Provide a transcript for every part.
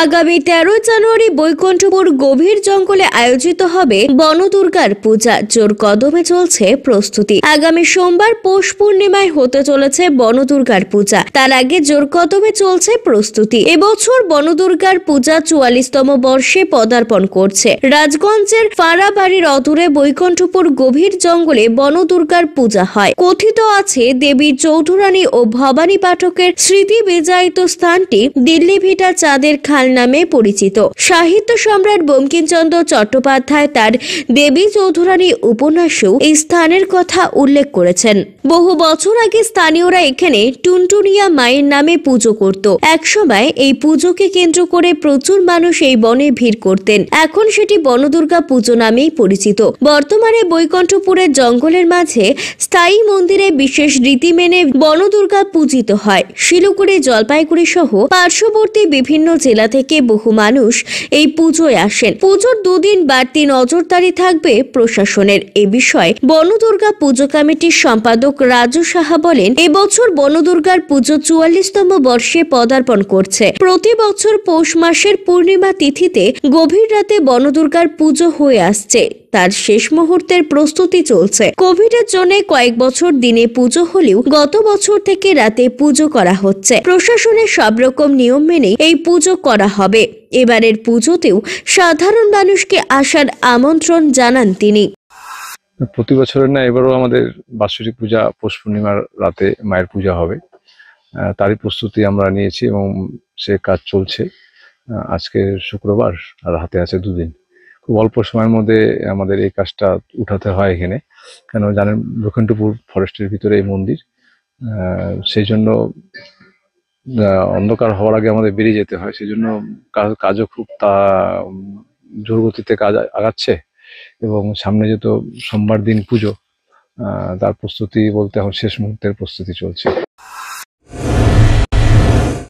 আগামী 13 জানুয়ারি বৈকুণ্ঠপুর গভীর জঙ্গলে আয়োজিত হবে বনদুর্গার পূজা। জোর কদমে চলছে প্রস্তুতি। আগামী সোমবার পৌষ পূর্ণিমায় হতে চলেছে বনদুর্গার পূজা। তার আগে জোর কদমে চলছে প্রস্তুতি। এবছর বনদুর্গার পূজা 44তম বর্ষে পদার্পণ করছে। রাজগঞ্জের ফাড়াবাড়ির অদূরে বৈকুণ্ঠপুর গভীর জঙ্গলে বনদুর্গার পূজা হয়। কথিত আছে দেবী চৌধুরানী ও ভবানী পাঠকের স্মৃতি বিজড়িত স্থানটি দিল্লি ভিটা চাঁদের খাল নামে পরিচিত। সাহিত্য সম্রাট বঙ্কিমচন্দ্র চট্টোপাধ্যায় তার দেবী চৌধুরানী উপন্যাসেও এই স্থানের কথা উল্লেখ করেছেন। বহু বছর আগে স্থানীয়রা এখানে টুনটুনিয়া মায়ের নামে পুজো করত। একসময় এই পুজোকে কেন্দ্র করে প্রচুর মানুষ এই বনে ভিড় করতেন। এখন সেটি বনদুর্গা পুজো নামেই পরিচিত। বর্তমানে বৈকুণ্ঠপুরের জঙ্গলের মাঝে স্থায়ী মন্দিরে বিশেষ রীতি মেনে বনদুর্গা পূজিত হয়। শিলিগুড়ি, জলপাইগুড়ি সহ পার্শ্ববর্তী বিভিন্ন জেলা থেকে বহু মানুষ এই পুজোয় আসেন। পুজোর দুদিন বাড়তি নজরদারি থাকবে প্রশাসনের। এ বিষয়ে বনদুর্গা পুজো কমিটির সম্পাদক রাজু সাহা বলেন, এবছর বনদুর্গার পুজো 44তম বর্ষে পদার্পণ করছে। প্রতি বছর পৌষ মাসের পূর্ণিমা তিথিতে গভীর রাতে বনদুর্গার পুজো হয়ে আসছে। তার শেষ মুহূর্তের প্রস্তুতি চলছে। কোভিডের জন্য কয়েক বছর দিনে পুজো হলেও গত বছর থেকে রাতে পুজো করা হচ্ছে। প্রশাসনের সব রকম নিয়ম মেনে এই পুজো করা হবে। এবারের পুজোতেও সাধারণ মানুষকে আসার আমন্ত্রণ জানান তিনি। প্রতি বছরের না, এবারও আমাদের বাৎসরিক পূজা পৌষ পূর্ণিমার রাতে মায়ের পূজা হবে। তারই প্রস্তুতি আমরা নিয়েছি এবং সে কাজ চলছে। আজকে শুক্রবার আর হাতে আছে দুদিন। খুব অল্প সময়ের মধ্যে আমাদের এই কাজটা উঠাতে হয় এখানে, কেন জানেন বৈকুণ্ঠপুর ফরেস্টের ভিতরে এই মন্দির, সেই জন্য অন্ধকার হওয়ার আগে আমাদের বেরিয়ে যেতে হয়। সেই জন্য কাজও খুব জোর গতিতে কাজ আগাচ্ছে এবং সামনে যেহেতু সোমবার দিন পুজো, তার প্রস্তুতি বলতে এখন শেষ মুহূর্তের প্রস্তুতি চলছে।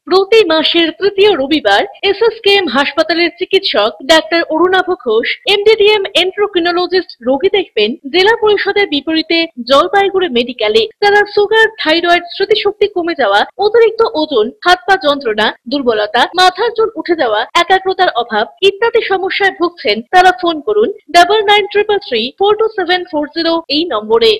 প্রতি মাসের তৃতীয় রবিবার এসএসকেএম হাসপাতালের চিকিৎসক ডাক্তার অরুণাভ ঘোষ এমডিডিএম এন্ড্রোক্রিনোলজিস্ট রোগী দেখবেন জেলা পরিষদের বিপরীতে জলপাইগুড়ি মেডিকেলে। তারা সুগার, থাইরয়েড, স্মৃতিশক্তি কমে যাওয়া, অতিরিক্ত ওজন, হাত পা যন্ত্রণা, দুর্বলতা, মাথার চুল উঠে যাওয়া, একাগ্রতার অভাব ইত্যাদি সমস্যায় ভুগছেন। তারা ফোন করুন 9933342740 এই নম্বরে।